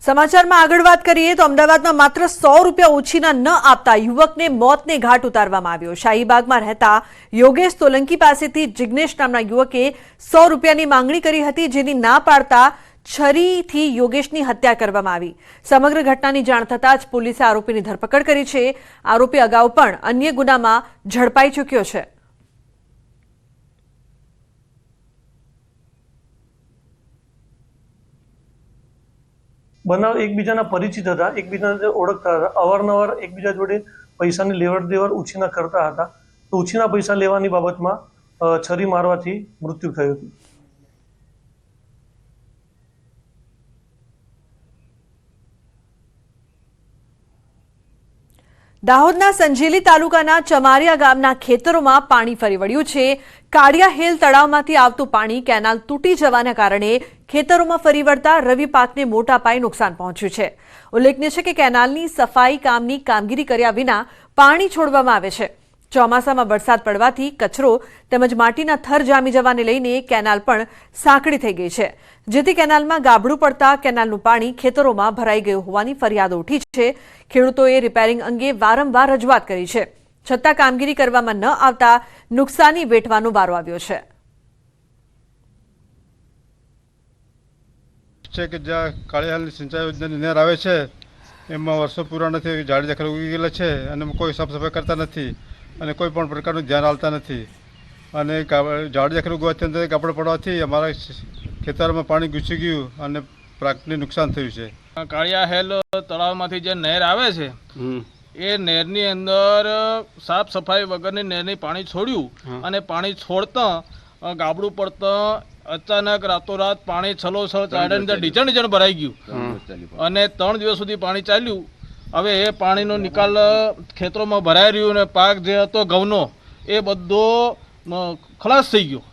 સમાચારમાં આગળ વાત કરીએ તો અમદાવાદમાં માત્ર 100 રૂપિયા ઓછીના ન આપતા યુવકને મોતને ઘાટ ઉતારવામાં આવ્યો। શાહીબાગમાં રહેતા યોગેશ સોલંકી પાસેથી જિગ્નેશ નામના યુવકે 100 રૂપિયાની માંગણી કરી હતી, જેની ના પાડતા છરીથી યોગેશની હત્યા કરવામાં આવી। સમગ્ર ઘટનાની જાણ થતાં જ પોલીસે આરોપીની ધરપકડ કરી છે। આરોપી અગાઉ પણ અન્ય ગુનામાં ઝડપાઈ ચૂક્યો છે। બનાવ એકબીજાના પરિચિત હતા, એકબીજાને ઓળખતા હતા, અવારનવાર એકબીજા જોડે પૈસાની લેવડ દેવડ ઉછીના કરતા હતા। તો ઉછીના પૈસા લેવાની બાબતમાં છરી મારવાથી મૃત્યુ થયું હતું। દાહોદના સંજેલી તાલુકાના ચમારિયા ગામના ખેતરોમાં પાણી ફરી વળ્યું છે। કાળિયા હેલ તળાવમાંથી આવતું પાણી કેનાલ તૂટી જવાના કારણે ખેતરોમાં ફરી વળતા રવિ પાકને મોટા પાયે નુકસાન પહોંચ્યું છે। ઉલ્લેખનીય છે કે કેનાલની સફાઈ કામની કામગીરી કર્યા વિના પાણી છોડવામાં આવે છે। ચોમાસામાં વરસાદ પડવાથી કચરો તેમજ માટીના થર જામી જવાને લઈને કેનાલ પણ સાંકડી થઈ ગઈ છે, જેથી કેનાલમાં ગાબડું પડતા કેનાલનું પાણી ખેતરોમાં ભરાઈ ગયું હોવાની ફરિયાદો ઉઠી છે। ખેડૂતોએ રિપેરિંગ અંગે વારંવાર રજૂઆત કરી છે, છતાં કામગીરી કરવામાં ન આવતા નુકસાની વેઠવાનો વારો આવ્યો છે। કે જ્યાં કાળિયાની સિંચાઈ યોજનાની નહેર આવે છે એમાં વર્ષો પૂરા નથી, ઝાડ ઝાકરા ઉગી ગયેલા છે અને કોઈ સાફ સફાઈ કરતા નથી અને કોઈ પણ પ્રકારનું ધ્યાન આપતા નથી અને ઝાડ ઝાકરા ઉગવાથી અંદર ગાબડું પડવાથી અમારા ખેતરમાં પાણી ઘૂસી ગયું અને પાકને નુકસાન થયું છે। કાળિયા હેલ તળાવમાંથી જે નહેર આવે છે એ નહેરની અંદર સાફ સફાઈ વગરની નહેરની પાણી છોડ્યું અને પાણી છોડતા ગાબડું પડતા અચાનક રાતોરાત પાણી છલોછલ ચાર્ડની અંદર ડીચણ ભરાઈ ગયું અને 3 દિવસ સુધી પાણી ચાલ્યું। હવે એ પાણીનો નિકાલ ખેતરોમાં ભરાઈ રહ્યું અને પાક જે હતો ઘઉંનો એ બધો ખલાસ થઈ ગયો।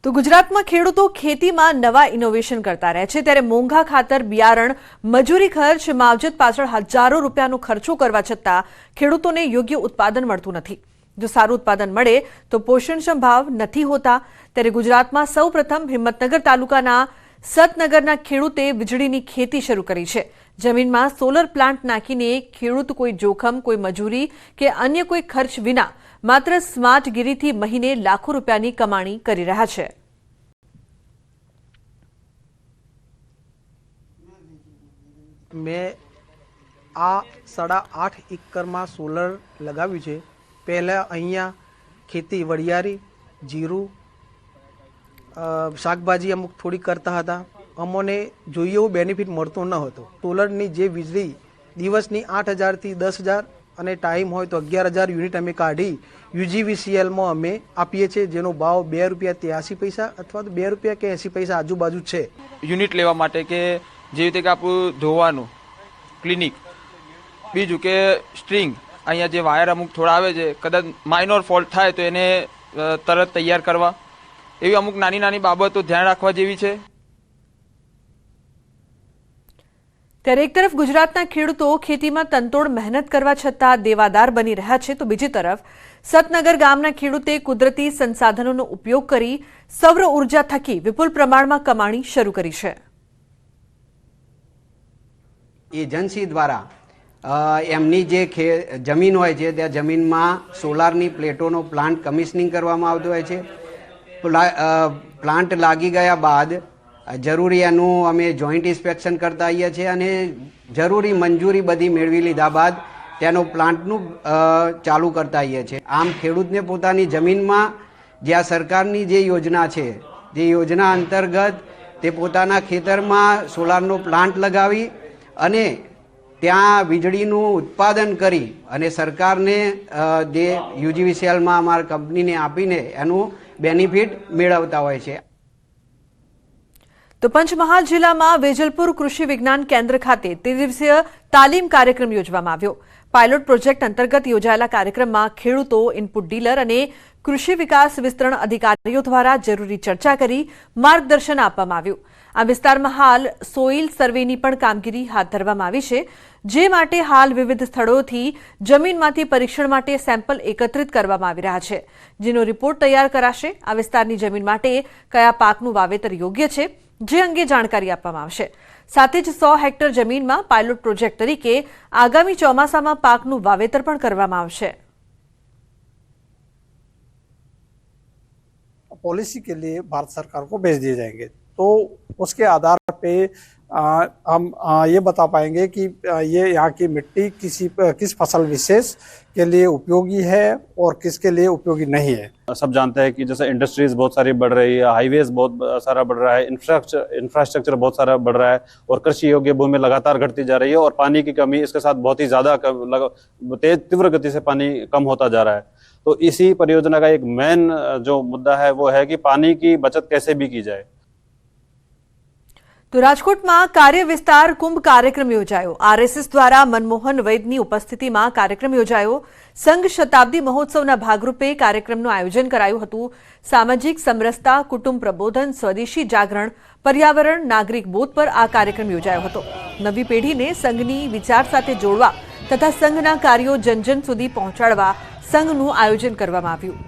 તો ગુજરાતમાં ખેડૂતો ખેતીમાં નવા ઇનોવેશન કરતા રહે છે, ત્યારે મોંઘા ખાતર, બિયારણ, મજૂરી ખર્ચ, માવજત પાછળ હજારો રૂપિયાનો ખર્ચો કરવા છતાં ખેડૂતોને યોગ્ય ઉત્પાદન મળતું નથી। જો સારું ઉત્પાદન મળે તો પોષણક્ષમ ભાવ નથી હોતા। ત્યારે ગુજરાતમાં સૌપ્રથમ હિંમતનગર તાલુકાના સતનગરના ખેડૂતે વીજળીની ખેતી શરૂ કરી છે। જમીનમાં સોલર પ્લાન્ટ નાખીને ખેડૂત કોઈ જોખમ, કોઈ મજૂરી કે અન્ય કોઈ ખર્ચ વિના માત્ર સ્માર્ટગીરીથી મહિને લાખો રૂપિયાની કમાણી કરી રહ્યા છે। મેં આ 8.5 એકરમાં સોલર લગાવ્યું છે। પહેલાં અહીંયા ખેતી વરિયાળી, જીરું, શાકભાજી અમુક થોડી કરતા હતા। અમને જોઈએ એવું બેનિફિટ મળતો ન હતો। સોલરની જે વીજળી દિવસની 8,000થી 10,000 અને ટાઈમ હોય તો 11,000 યુનિટ અમે કાઢી યુજીવીસીએલમાં અમે આપીએ છીએ, જેનો ભાવ ₹2.83 અથવા તો ₹2.80 આજુબાજુ છે। યુનિટ લેવા માટે કે જેવી રીતે કે આપણું ધોવાનું ક્લિનિક, બીજું કે સ્ટ્રિંગ, અહીંયા જે વાયર અમુક થોડા આવે છે, કદાચ માઇનોર ફોલ્ટ થાય તો એને તરત તૈયાર કરવા, એવી અમુક નાની નાની બાબતો ધ્યાન રાખવા જેવી છે। ત્યારે એક તરફ ગુજરાતના ખેડૂતો ખેતીમાં તનતોડ મહેનત કરવા છતાં દેવાદાર બની રહ્યા છે, તો બીજી તરફ સતનગર ગામના ખેડૂતે કુદરતી સંસાધનોનો ઉપયોગ કરી સૌર ઉર્જા થકી વિપુલ પ્રમાણમાં કમાણી શરૂ કરી છે। એજન્સી દ્વારા એમની જે જમીન હોય છે ત્યાં જમીનમાં સોલારની પ્લેટોનો પ્લાન્ટ કમિશનિંગ કરવામાં આવતો હોય છે। પ્લાન્ટ લાગી ગયા બાદ જરૂરી એનું અમે જોઈન્ટ ઇન્સ્પેક્શન કરતા આવીએ છીએ અને જરૂરી મંજૂરી બધી મેળવી લીધા બાદ તેનો પ્લાન્ટનું ચાલુ કરતા આવીએ છીએ। આમ ખેડૂતને પોતાની જમીનમાં જ્યાં સરકારની જે યોજના છે, જે યોજના અંતર્ગત તે પોતાના ખેતરમાં સોલારનો પ્લાન્ટ લગાવી અને ત્યાં વીજળીનું ઉત્પાદન કરી અને સરકારને જે યુજીવીસીએલમાં અમારા કંપનીને આપીને એનું બેનિફિટ મેળવતા હોય છે। તો પંચમહાલ જિલ્લામાં વેજલપુર કૃષિ વિજ્ઞાન કેન્દ્ર ખાતે ત્રિદિવસીય તાલીમ કાર્યક્રમ યોજવામાં આવ્યો। પાયલોટ પ્રોજેક્ટ અંતર્ગત યોજાયેલા કાર્યક્રમમાં ખેડૂતો, ઇનપુટ ડીલર અને કૃષિ વિકાસ વિસ્તરણ અધિકારીઓ દ્વારા જરૂરી ચર્ચા કરી માર્ગદર્શન આપવામાં આવ્યું। આ વિસ્તારમાં હાલ સોઇલ સર્વેની પણ કામગીરી હાથ ધરવામાં આવી છે, જે માટે હાલ વિવિધ સ્થળોથી જમીનમાંથી પરીક્ષણ માટે સેમ્પલ એકત્રિત કરવામાં આવી રહ્યા છે, જેનો રિપોર્ટ તૈયાર કરાશે। આ વિસ્તારની જમીન માટે કયા પાકનું વાવેતર યોગ્ય છે, જે અંગે જાણકારી આપવામાં આવશે। સાથે જ 100 હેક્ટર જમીનમાં પાયલોટ પ્રોજેક્ટ તરીકે આગામી ચોમાસામાં પાકનું વાવેતર પણ કરવામાં આવશે। पॉलिसी के लिए भारत सरकार को भेज दिए जाएंगे, तो उसके आधार पे हम ये बता पाएंगे कि ये यहाँ की मिट्टी किस फसल विशेष के लिए उपयोगी है और किसके लिए उपयोगी नहीं है। सब जानते हैं कि जैसे इंडस्ट्रीज बहुत सारी बढ़ रही है, हाईवेज बहुत सारा बढ़ रहा है, इंफ्रास्ट्रक्चर बहुत सारा बढ़ रहा है और कृषि योग्य भूमि लगातार घटती जा रही है और पानी की कमी इसके साथ बहुत ही ज़्यादा तीव्र गति से पानी कम होता जा रहा है। तो इसी परियोजना का एक मेन जो मुद्दा है वो है कि पानी की बचत कैसे भी की जाए। तो રાજકોટમાં કાર્ય વિસ્તાર કુંભ કાર્યક્રમ યોજાયો। આરએસએસ દ્વારા મનમોહન વૈદની ઉપસ્થિતિમાં કાર્યક્રમ યોજાયો। સંઘ શતાબ્દી મહોત્સવના ભાગરૂપે કાર્યક્રમનું આયોજન કરાયું હતું। સામાજિક સમરસતા, કુટુંબ પ્રબોધન, સ્વદેશી જાગરણ, પર્યાવરણ, નાગરિક બોધ પર આ કાર્યક્રમ યોજાયો હતો। નવી પેઢીને સંઘની વિચાર સાથે જોડવા તથા સંઘના કાર્યો જન જન સુધી પહોંચાડવા સંઘનું આયોજન કરવામાં આવ્યું।